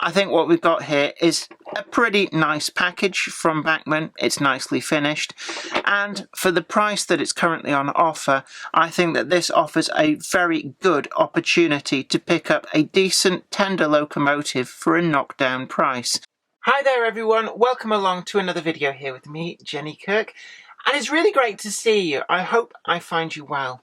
I think what we've got here is a pretty nice package from Bachmann. It's nicely finished, and for the price that it's currently on offer, I think that this offers a very good opportunity to pick up a decent tender locomotive for a knockdown price. Hi there everyone, welcome along to another video here with me, Jenny Kirk, and it's really great to see you. I hope I find you well.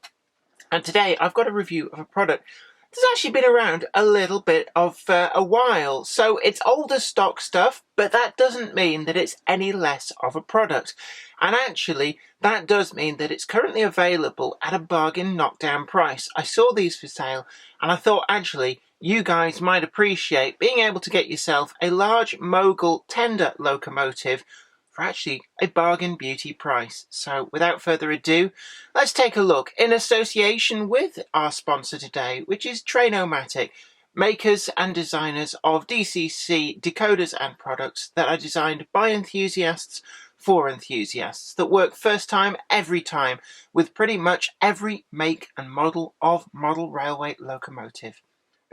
And today I've got a review of a product that's actually been around a little bit of a while. So it's older stock stuff, but that doesn't mean that it's any less of a product. And actually, that does mean that it's currently available at a bargain knockdown price. I saw these for sale and I thought actually you guys might appreciate being able to get yourself a large mogul tender locomotive for actually a bargain beauty price. So without further ado, let's take a look in association with our sponsor today, which is Trainomatic, makers and designers of DCC decoders and products that are designed by enthusiasts for enthusiasts, that work first time every time with pretty much every make and model of model railway locomotive.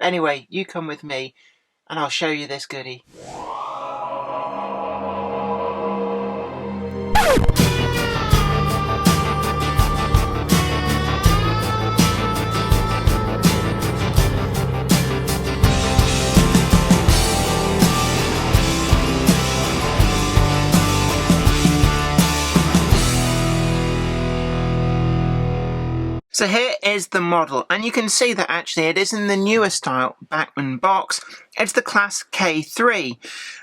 Anyway, you come with me and I'll show you this goodie. So here is the model, and you can see that actually it is in the newer style Bachmann box. It's the Class K3.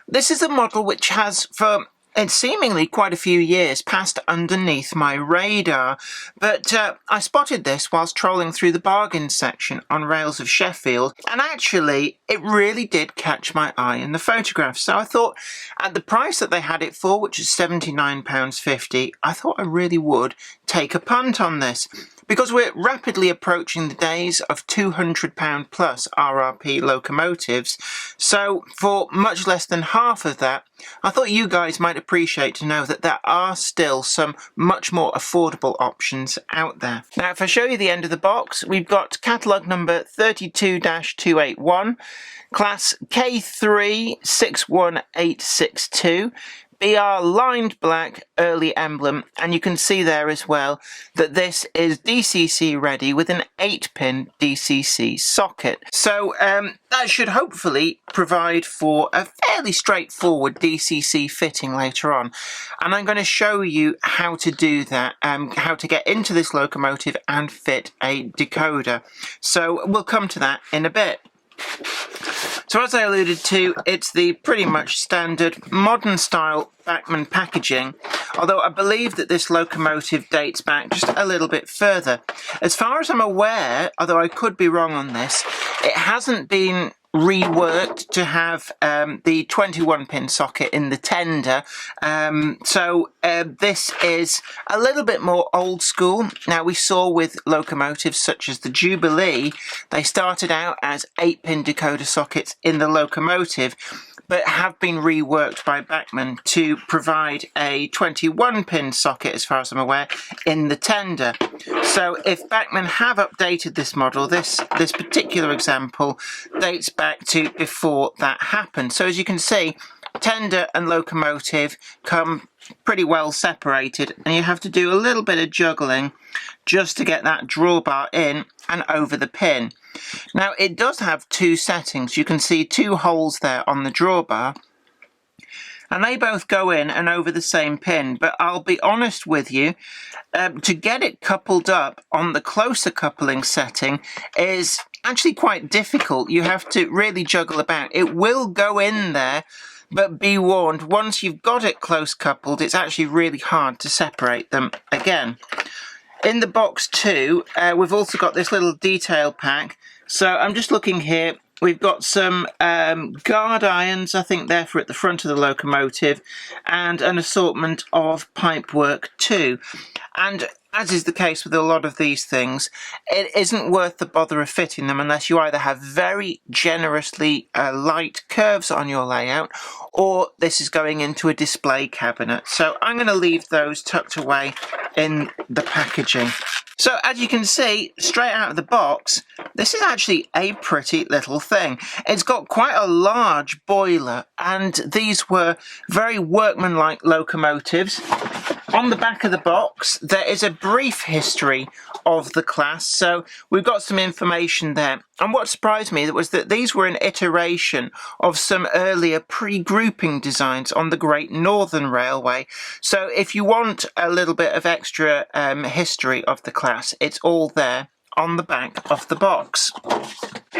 This is a model which has, for seemingly quite a few years, passed underneath my radar, but I spotted this whilst trolling through the bargain section on Rails of Sheffield, and actually it really did catch my eye in the photograph. So I thought at the price that they had it for, which is £79.50, I thought I really would take a punt on this, because we're rapidly approaching the days of £200 plus RRP locomotives. So for much less than half of that, I thought you guys might appreciate to know that there are still some much more affordable options out there. Now, if I show you the end of the box, we've got catalogue number 32-281, class K3 61862, BR lined black early emblem, and you can see there as well that this is DCC ready with an 8-pin DCC socket. So that should hopefully provide for a fairly straightforward DCC fitting later on, and I'm going to show you how to do that, how to get into this locomotive and fit a decoder. So we'll come to that in a bit. So as I alluded to, it's the pretty much standard modern style Bachmann packaging, although I believe that this locomotive dates back just a little bit further. As far as I'm aware, although I could be wrong on this, it hasn't been reworked to have the 21-pin socket in the tender, so this is a little bit more old school. Now, we saw with locomotives such as the Jubilee, they started out as 8-pin decoder sockets in the locomotive, but have been reworked by Bachmann to provide a 21-pin socket, as far as I'm aware, in the tender. So if Bachmann have updated this model, this particular example dates back to before that happened. So as you can see, tender and locomotive come pretty well separated, and you have to do a little bit of juggling just to get that drawbar in and over the pin. Now, it does have two settings. You can see two holes there on the drawbar, and they both go in and over the same pin, but I'll be honest with you, to get it coupled up on the closer coupling setting is actually quite difficult. You have to really juggle about. It will go in there, but be warned, once you've got it close coupled, it's actually really hard to separate them again. In the box too, we've also got this little detail pack. So I'm just looking here. We've got some guard irons, I think they're for at the front of the locomotive, and an assortment of pipe work too. And as is the case with a lot of these things, it isn't worth the bother of fitting them unless you either have very generously light curves on your layout, or this is going into a display cabinet. So I'm going to leave those tucked away in the packaging. So as you can see, straight out of the box, this is actually a pretty little thing. It's got quite a large boiler, and these were very workmanlike locomotives. On the back of the box, there is a brief history of the class, so we've got some information there. And what surprised me was that these were an iteration of some earlier pre-grouping designs on the Great Northern Railway. So if you want a little bit of extra history of the class, it's all there on the back of the box.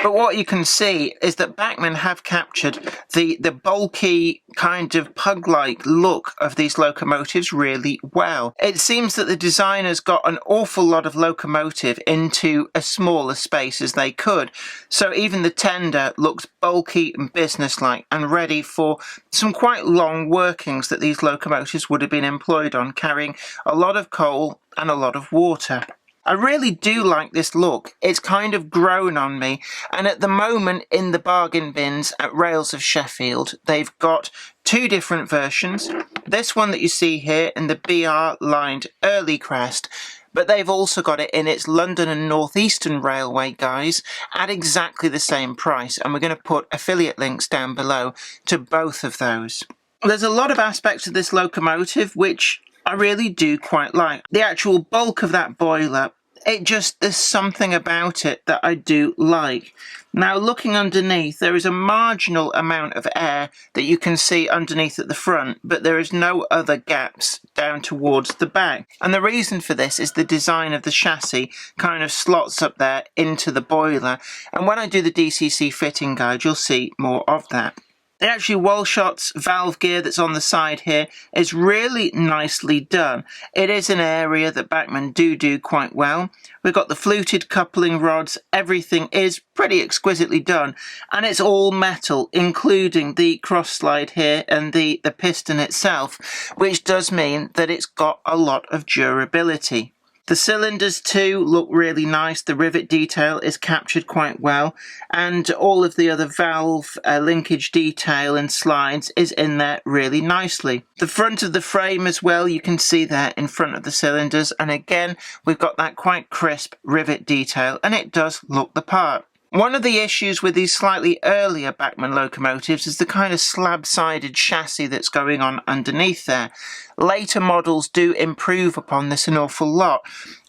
But what you can see is that Bachmann have captured the bulky kind of pug-like look of these locomotives really well. It seems that the designers got an awful lot of locomotive into as small a space as they could. So even the tender looks bulky and businesslike and ready for some quite long workings that these locomotives would have been employed on, carrying a lot of coal and a lot of water. I really do like this look. It's kind of grown on me, and at the moment in the bargain bins at Rails of Sheffield, they've got two different versions. This one that you see here in the BR lined early crest, but they've also got it in its London and North Eastern Railway guys at exactly the same price, and we're going to put affiliate links down below to both of those. There's a lot of aspects of this locomotive which I really do quite like. The actual bulk of that boiler, there's something about it that I do like. Now looking underneath, there is a marginal amount of air that you can see underneath at the front, but there is no other gaps down towards the back. And the reason for this is the design of the chassis kind of slots up there into the boiler. And when I do the Dcc fitting guide, you'll see more of that. The actual Walshott's valve gear that's on the side here is really nicely done. It is an area that Bachmann do quite well. We've got the fluted coupling rods, everything is pretty exquisitely done, and it's all metal, including the cross slide here and the piston itself, which does mean that it's got a lot of durability. The cylinders too look really nice, the rivet detail is captured quite well, and all of the other valve linkage detail and slides is in there really nicely. The front of the frame as well, you can see there in front of the cylinders, and again we've got that quite crisp rivet detail, and it does look the part. One of the issues with these slightly earlier Bachmann locomotives is the kind of slab-sided chassis that's going on underneath there. Later models do improve upon this an awful lot,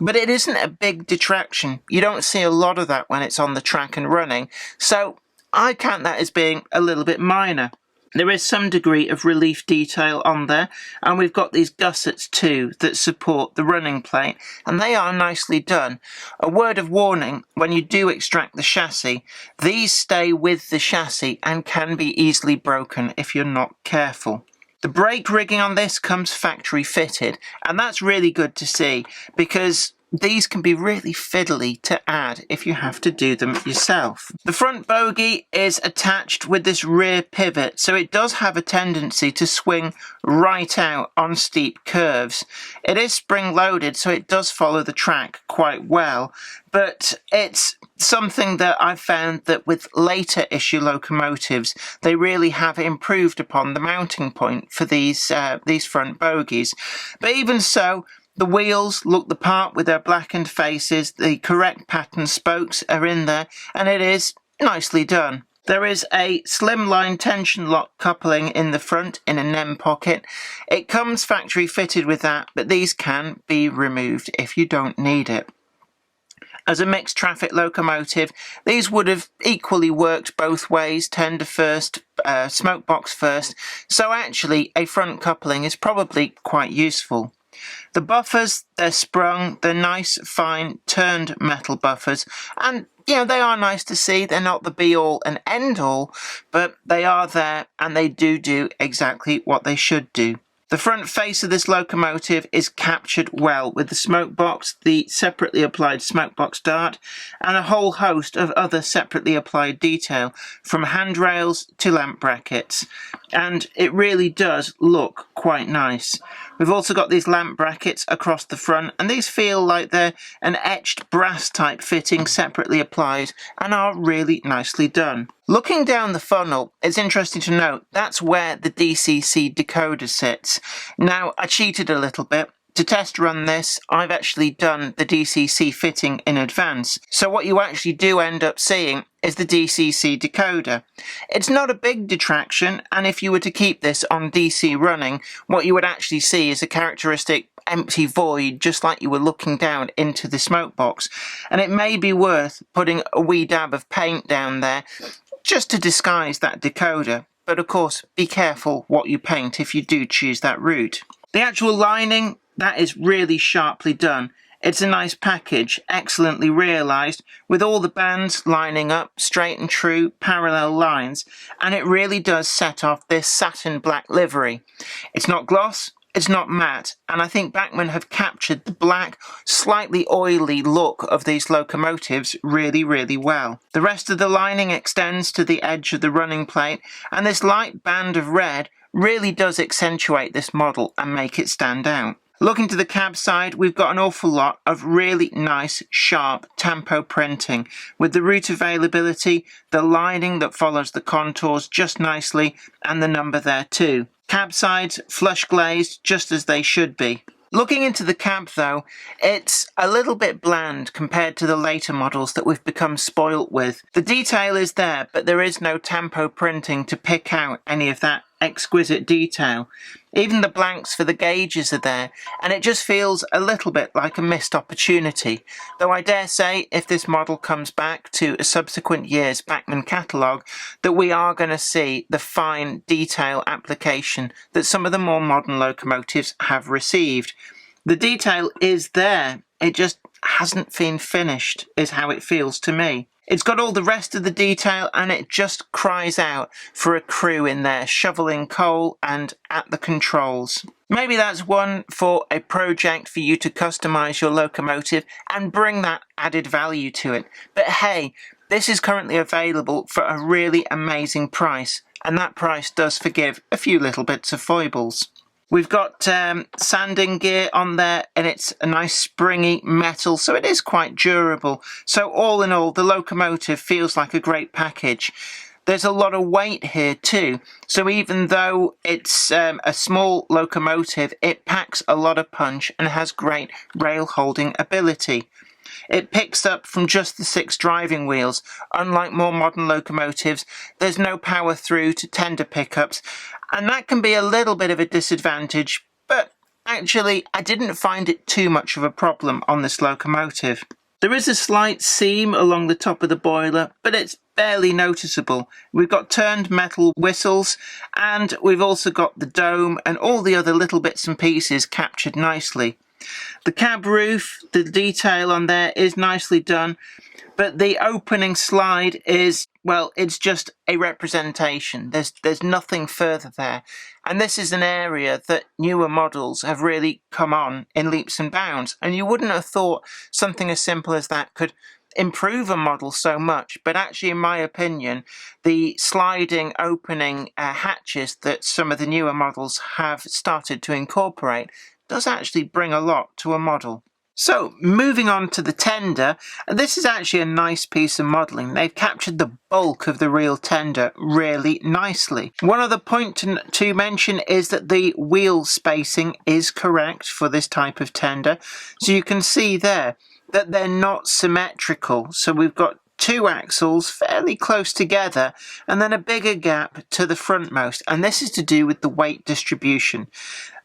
but it isn't a big detraction. You don't see a lot of that when it's on the track and running, so I count that as being a little bit minor. There is some degree of relief detail on there, and we've got these gussets too that support the running plate, and they are nicely done. A word of warning, when you do extract the chassis, these stay with the chassis and can be easily broken if you're not careful. The brake rigging on this comes factory fitted, and that's really good to see because these can be really fiddly to add if you have to do them yourself. The front bogie is attached with this rear pivot, so it does have a tendency to swing right out on steep curves. It is spring loaded, so it does follow the track quite well, but it's something that I've found that with later issue locomotives, they really have improved upon the mounting point for these front bogies. But even so, the wheels look the part with their blackened faces, the correct pattern spokes are in there, and it is nicely done. There is a slimline tension lock coupling in the front in a NEM pocket. It comes factory fitted with that, but these can be removed if you don't need it. As a mixed traffic locomotive, these would have equally worked both ways, tender first, smoke box first, so actually a front coupling is probably quite useful. The buffers, they're sprung, they're nice, fine, turned metal buffers, and they are nice to see. They're not the be-all and end-all, but they are there, and they do exactly what they should do. The front face of this locomotive is captured well with the smoke box, the separately applied smoke box dart, and a whole host of other separately applied detail, from handrails to lamp brackets. and it really does look quite nice. We've also got these lamp brackets across the front, and these feel like they're an etched brass type fitting separately applied and are really nicely done. Looking down the funnel, it's interesting to note that's where the Dcc decoder sits. Now, I cheated a little bit. To test run this, I've actually done the Dcc fitting in advance. So what you actually do end up seeing is the Dcc decoder. It's not a big detraction, and if you were to keep this on DC running, what you would actually see is a characteristic empty void, just like you were looking down into the smoke box. And it may be worth putting a wee dab of paint down there just to disguise that decoder. But of course, be careful what you paint if you do choose that route. The actual lining, that is really sharply done. It's a nice package, excellently realised, with all the bands lining up, straight and true, parallel lines, and it really does set off this satin black livery. It's not gloss, it's not matte, and I think Bachmann have captured the black, slightly oily look of these locomotives really, really well. The rest of the lining extends to the edge of the running plate, and this light band of red really does accentuate this model and make it stand out. Looking to the cab side, we've got an awful lot of really nice, sharp tempo printing, with the route availability, the lining that follows the contours just nicely, and the number there too. Cab sides, flush glazed, just as they should be. Looking into the cab though, it's a little bit bland compared to the later models that we've become spoilt with. The detail is there, but there is no tempo printing to pick out any of that exquisite detail. Even the blanks for the gauges are there, and it just feels a little bit like a missed opportunity. Though I dare say, if this model comes back to a subsequent year's Bachmann catalogue, that we are going to see the fine detail application that some of the more modern locomotives have received. The detail is there, it just hasn't been finished, is how it feels to me. It's got all the rest of the detail, and it just cries out for a crew in there shoveling coal and at the controls. Maybe that's one for a project for you to customise your locomotive and bring that added value to it. But hey, this is currently available for a really amazing price, and that price does forgive a few little bits of foibles. We've got sanding gear on there, and it's a nice springy metal, so it is quite durable. So all in all, the locomotive feels like a great package. There's a lot of weight here too, so even though it's a small locomotive, it packs a lot of punch and has great rail holding ability. It picks up from just the 6 driving wheels. Unlike more modern locomotives, there's no power through to tender pickups, and that can be a little bit of a disadvantage, but actually I didn't find it too much of a problem on this locomotive. There is a slight seam along the top of the boiler, but it's barely noticeable. We've got turned metal whistles, and we've also got the dome and all the other little bits and pieces captured nicely. The cab roof, the detail on there is nicely done, but the opening slide is, well, it's just a representation. There's nothing further there. And this is an area that newer models have really come on in leaps and bounds. And you wouldn't have thought something as simple as that could improve a model so much, but actually in my opinion the sliding opening hatches that some of the newer models have started to incorporate does actually bring a lot to a model. So moving on to the tender, this is actually a nice piece of modelling. They've captured the bulk of the real tender really nicely. One other point to mention is that the wheel spacing is correct for this type of tender. So you can see there that they're not symmetrical. So we've got 2 axles fairly close together and then a bigger gap to the frontmost, and this is to do with the weight distribution.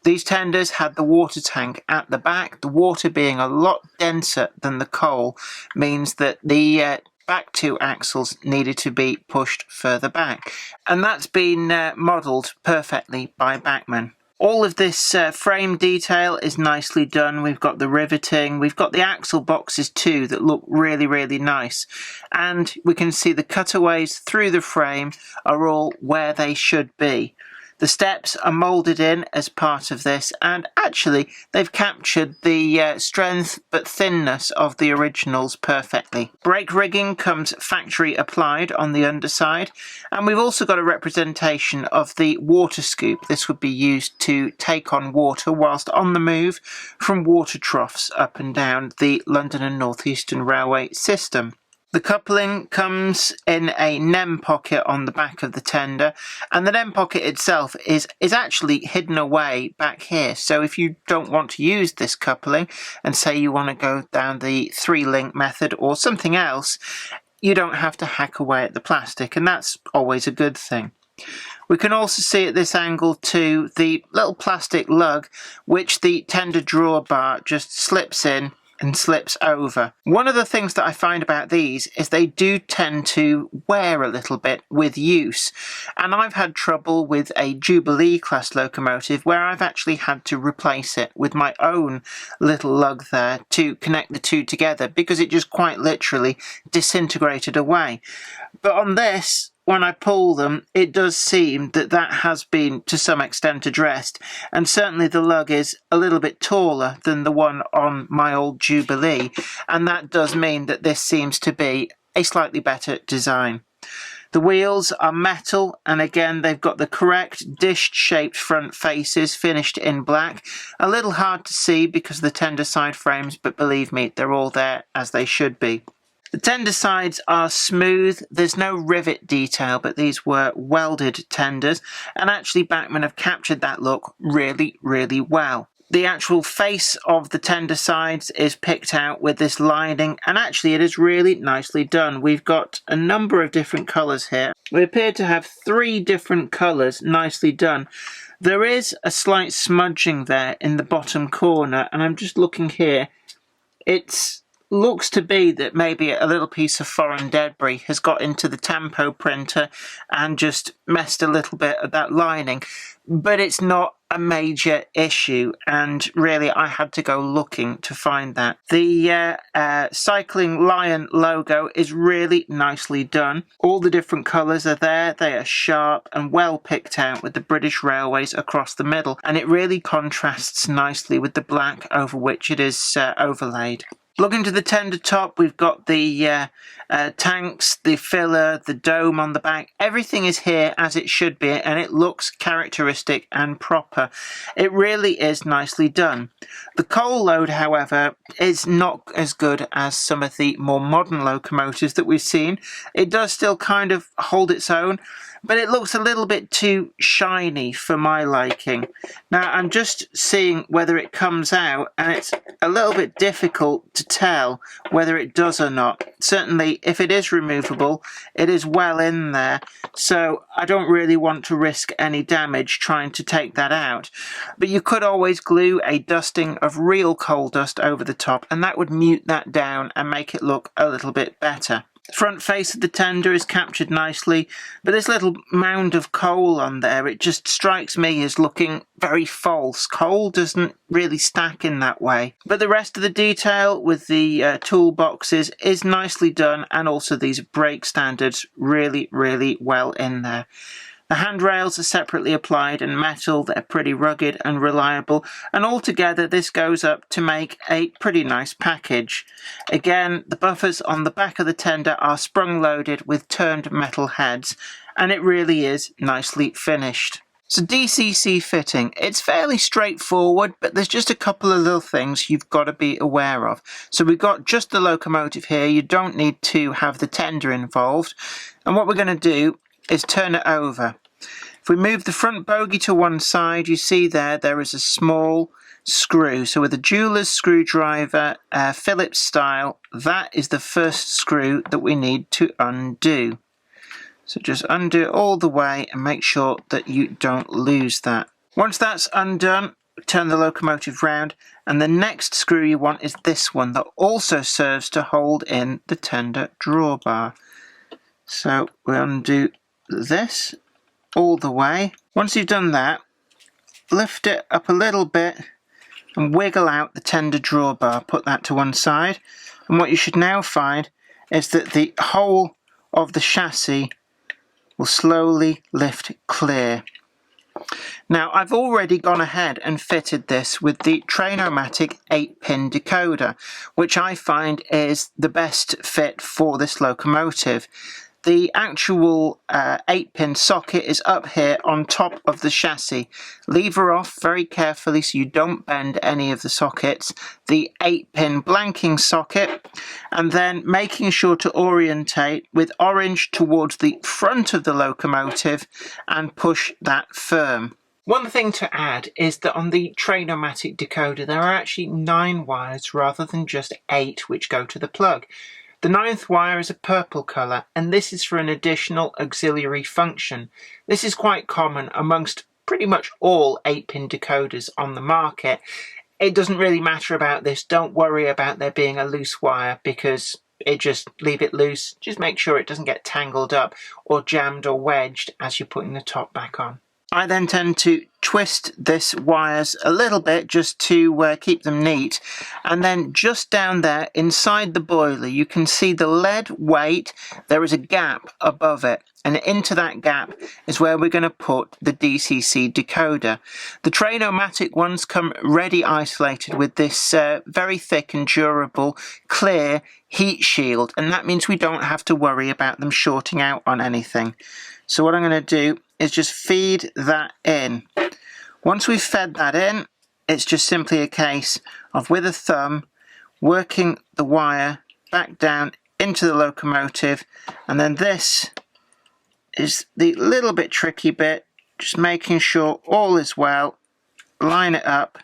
These tenders had the water tank at the back. The water being a lot denser than the coal means that the back 2 axles needed to be pushed further back, and that's been modelled perfectly by Bachmann. All of this frame detail is nicely done. We've got the riveting, we've got the axle boxes too that look really, really nice. And we can see the cutaways through the frame are all where they should be. The steps are moulded in as part of this, and actually they've captured the strength but thinness of the originals perfectly. Brake rigging comes factory applied on the underside, and we've also got a representation of the water scoop. This would be used to take on water whilst on the move from water troughs up and down the London and North Eastern Railway system. The coupling comes in a NEM pocket on the back of the tender, and the NEM pocket itself is actually hidden away back here. So if you don't want to use this coupling and say you want to go down the 3-link method or something else, you don't have to hack away at the plastic, and that's always a good thing. We can also see at this angle too the little plastic lug which the tender drawbar just slips in and slips over. One of the things that I find about these is they do tend to wear a little bit with use, and I've had trouble with a Jubilee class locomotive where I've actually had to replace it with my own little lug there to connect the two together because it just quite literally disintegrated away. But on this, when I pull them, it does seem that that has been to some extent addressed, and certainly the lug is a little bit taller than the one on my old Jubilee, and that does mean that this seems to be a slightly better design. The wheels are metal, and again they've got the correct dished-shaped front faces finished in black. A little hard to see because of the tender side frames, but believe me, they're all there as they should be. The tender sides are smooth, there's no rivet detail, but these were welded tenders, and actually Bachmann have captured that look really, really well. The actual face of the tender sides is picked out with this lining, and actually it is really nicely done. We've got a number of different colours here. We appear to have 3 different colours nicely done. There is a slight smudging there in the bottom corner, and I'm just looking here. It looks to be that maybe a little piece of foreign debris has got into the tampo printer and just messed a little bit of that lining, but it's not a major issue, and really I had to go looking to find that. The Cycling Lion logo is really nicely done. All the different colours are there, they are sharp and well picked out with the British Railways across the middle, and it really contrasts nicely with the black over which it is overlaid. Looking to the tender top, we've got the tanks, the filler, the dome on the back. Everything is here as it should be, and it looks characteristic and proper. It really is nicely done. The coal load, however, is not as good as some of the more modern locomotives that we've seen. It does still kind of hold its own, but it looks a little bit too shiny for my liking. Now I'm just seeing whether it comes out, and it's a little bit difficult to tell whether it does or not. Certainly if it is removable, it is well in there, so I don't really want to risk any damage trying to take that out. But you could always glue a dusting of real coal dust over the top, and that would mute that down and make it look a little bit better. The front face of the tender is captured nicely, but this little mound of coal on there, it just strikes me as looking very false. Coal doesn't really stack in that way. But the rest of the detail with the toolboxes is nicely done, and also these brake standards really, really well in there. The handrails are separately applied and metal, they're pretty rugged and reliable, and altogether this goes up to make a pretty nice package. Again, the buffers on the back of the tender are sprung loaded with turned metal heads, and it really is nicely finished. So Dcc Fitting, it's fairly straightforward, but there's just a couple of little things you've got to be aware of. So we've got just the locomotive here, you don't need to have the tender involved, and what we're going to do is turn it over. If we move the front bogie to one side, you see there is a small screw. So with a jeweler's screwdriver, Phillips style, that is the first screw that we need to undo. So just undo it all the way and make sure that you don't lose that. Once that's undone, turn the locomotive round, and the next screw you want is this one that also serves to hold in the tender drawbar. So we undo this all the way. Once you've done that, lift it up a little bit and wiggle out the tender drawbar. Put that to one side, and what you should now find is that the whole of the chassis will slowly lift clear. Now, I've already gone ahead and fitted this with the Trainomatic 8-pin decoder, which I find is the best fit for this locomotive. The actual 8-pin socket is up here on top of the chassis. Lever off very carefully so you don't bend any of the sockets. The 8-pin blanking socket, and then making sure to orientate with orange towards the front of the locomotive and push that firm. One thing to add is that on the Trainomatic decoder there are actually 9 wires rather than just 8 which go to the plug. The 9th wire is a purple colour, and this is for an additional auxiliary function. This is quite common amongst pretty much all 8-pin decoders on the market. It doesn't really matter about this. Don't worry about there being a loose wire, because just leave it loose. Just make sure it doesn't get tangled up or jammed or wedged as you're putting the top back on. I then tend to twist this wires a little bit just to keep them neat, and then just down there inside the boiler you can see the lead weight. There is a gap above it, and into that gap is where we're going to put the DCC decoder. The Trainomatic ones come ready isolated with this very thick and durable clear heat shield, and that means we don't have to worry about them shorting out on anything. So what I'm going to do is just feed that in. Once we've fed that in, it's just simply a case of, with a thumb, working the wire back down into the locomotive, and then this is the little bit tricky bit, just making sure all is well, line it up,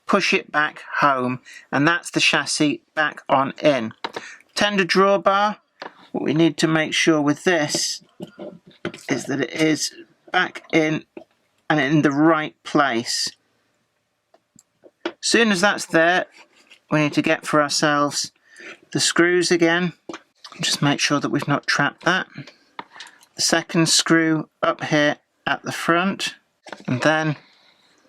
push it back home, and that's the chassis back on in. Tender drawbar, what we need to make sure with this is that it is back in and in the right place. As soon as that's there, we need to get for ourselves the screws again. Just make sure that we've not trapped that. The second screw up here at the front, and then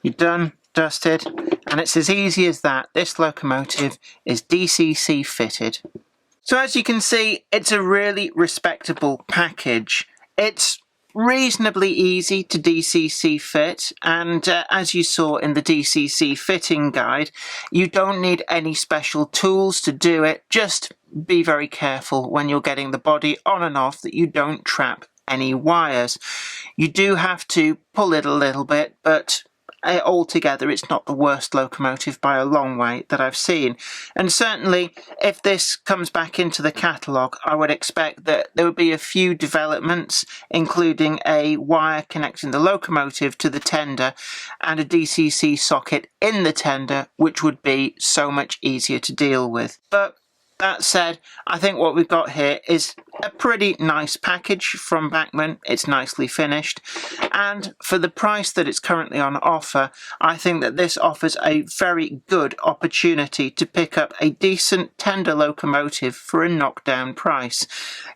you're done, dusted, and it's as easy as that. This locomotive is DCC fitted. So as you can see, it's a really respectable package. It's reasonably easy to DCC fit, and as you saw in the DCC fitting guide, you don't need any special tools to do it. Just be very careful when you're getting the body on and off that you don't trap any wires. You do have to pull it a little bit, but altogether it's not the worst locomotive by a long way that I've seen. And certainly if this comes back into the catalogue, I would expect that there would be a few developments, including a wire connecting the locomotive to the tender and a DCC socket in the tender, which would be so much easier to deal with. But that said, I think what we've got here is a pretty nice package from Bachmann. It's nicely finished, and for the price that it's currently on offer, I think that this offers a very good opportunity to pick up a decent tender locomotive for a knockdown price.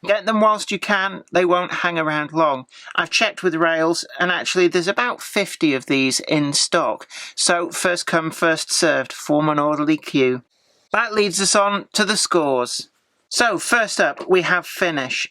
Get them whilst you can, they won't hang around long. I've checked with Rails, and actually there's about 50 of these in stock, so first come first served, form an orderly queue. That leads us on to the scores. So first up we have finish.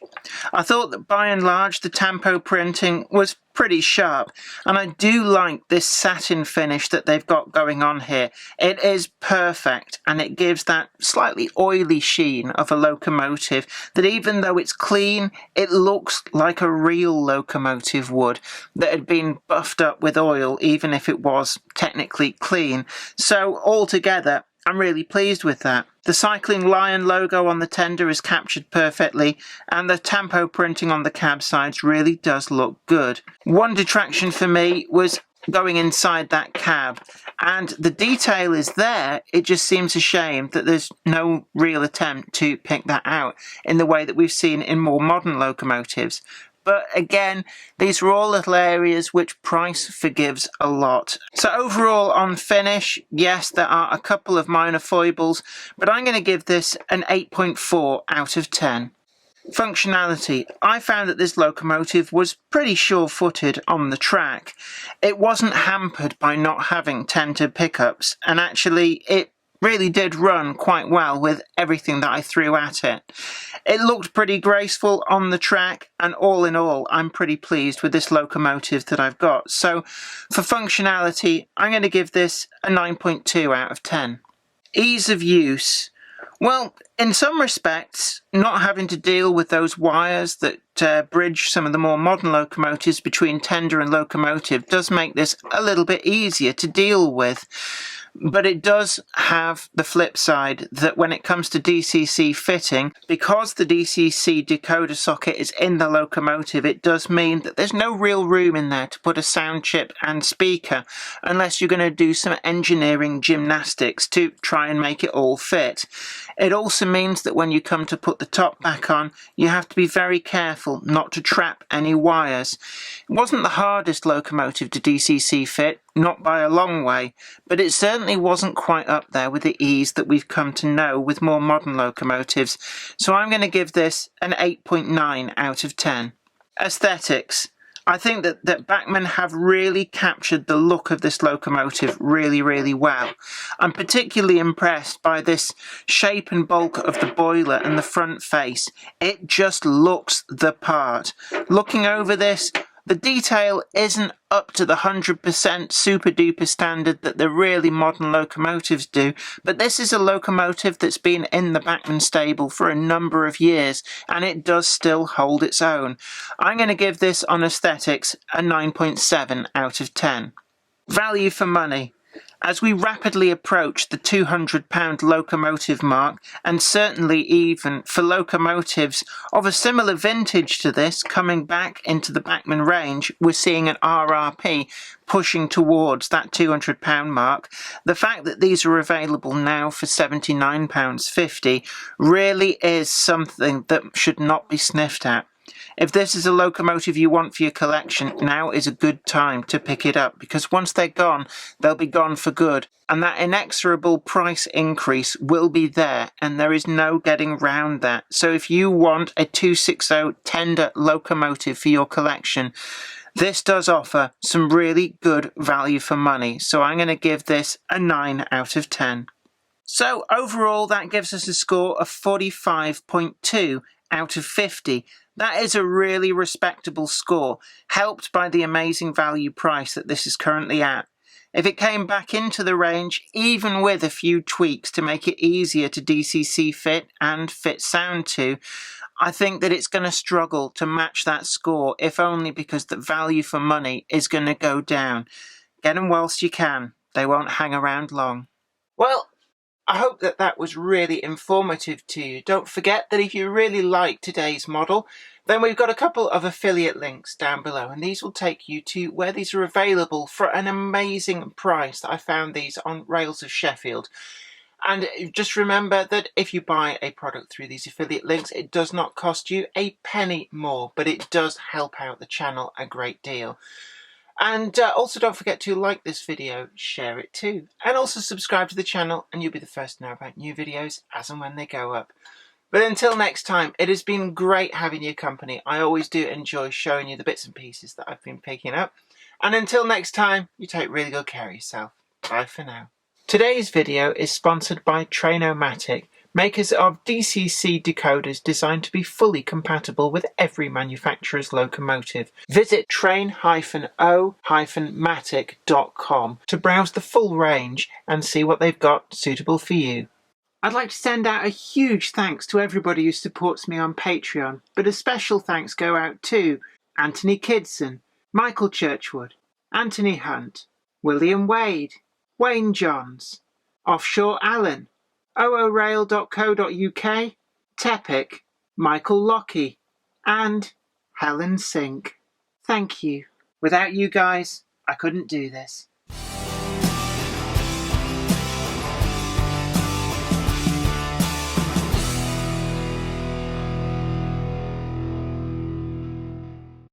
I thought that by and large the tampo printing was pretty sharp, and I do like this satin finish that they've got going on here. It is perfect, and it gives that slightly oily sheen of a locomotive that, even though it's clean, it looks like a real locomotive would that had been buffed up with oil, even if it was technically clean. So altogether I'm really pleased with that. The Cycling Lion logo on the tender is captured perfectly, and the tampo printing on the cab sides really does look good. One detraction for me was going inside that cab, and the detail is there. It just seems a shame that there's no real attempt to pick that out in the way that we've seen in more modern locomotives. But again, these are all little areas which price forgives a lot. So overall on finish, yes, there are a couple of minor foibles, but I'm going to give this an 8.4 out of 10. Functionality. I found that this locomotive was pretty sure-footed on the track. It wasn't hampered by not having tender pickups, and actually it really did run quite well with everything that I threw at it. It looked pretty graceful on the track, and all in all, I'm pretty pleased with this locomotive that I've got. So for functionality, I'm going to give this a 9.2 out of 10. Ease of use. Well, in some respects, not having to deal with those wires that bridge some of the more modern locomotives between tender and locomotive does make this a little bit easier to deal with. But it does have the flip side that when it comes to Dcc fitting, because the Dcc decoder socket is in the locomotive, it does mean that there's no real room in there to put a sound chip and speaker unless you're going to do some engineering gymnastics to try and make it all fit. It also means that when you come to put the top back on, you have to be very careful not to trap any wires. It wasn't the hardest locomotive to Dcc fit, not by a long way, but it certainly wasn't quite up there with the ease that we've come to know with more modern locomotives, so I'm going to give this an 8.9 out of 10. Aesthetics. I think that Bachmann have really captured the look of this locomotive really, really well. I'm particularly impressed by this shape and bulk of the boiler and the front face. It just looks the part. Looking over this, the detail isn't up to the 100% super duper standard that the really modern locomotives do, but this is a locomotive that's been in the Bachmann stable for a number of years, and it does still hold its own. I'm going to give this on aesthetics a 9.7 out of 10. Value for money. As we rapidly approach the £200 locomotive mark, and certainly even for locomotives of a similar vintage to this coming back into the Bachmann range, we're seeing an RRP pushing towards that £200 mark. The fact that these are available now for £79.50 really is something that should not be sniffed at. If this is a locomotive you want for your collection, now is a good time to pick it up, because once they're gone, they'll be gone for good. And that inexorable price increase will be there, and there is no getting round that. So if you want a 260 tender locomotive for your collection, this does offer some really good value for money. So I'm going to give this a 9 out of 10. So overall, that gives us a score of 45.2 out of 50. That is a really respectable score, helped by the amazing value price that this is currently at. If it came back into the range, even with a few tweaks to make it easier to Dcc fit and fit sound to, I think that it's going to struggle to match that score, if only because the value for money is going to go down. Get them whilst you can. They won't hang around long. Well, I hope that was really informative to you. Don't forget that if you really like today's model, then we've got a couple of affiliate links down below, and these will take you to where these are available for an amazing price. I found these on Rails of Sheffield. And just remember that if you buy a product through these affiliate links, it does not cost you a penny more, but it does help out the channel a great deal. And also don't forget to like this video, share it too, and also subscribe to the channel, and you'll be the first to know about new videos as and when they go up. But until next time, it has been great having your company. I always do enjoy showing you the bits and pieces that I've been picking up. And until next time, you take really good care of yourself. Bye for now. Today's video is sponsored by Trainomatic, makers of Dcc decoders designed to be fully compatible with every manufacturer's locomotive. Visit train-o-matic.com to browse the full range and see what they've got suitable for you. I'd like to send out a huge thanks to everybody who supports me on Patreon, but a special thanks go out to Anthony Kidson, Michael Churchwood, Anthony Hunt, William Wade, Wayne Johns, Offshore Allen, oorail.co.uk, Tepic, Michael Lockie, and Helen Sink. Thank you. Without you guys, I couldn't do this.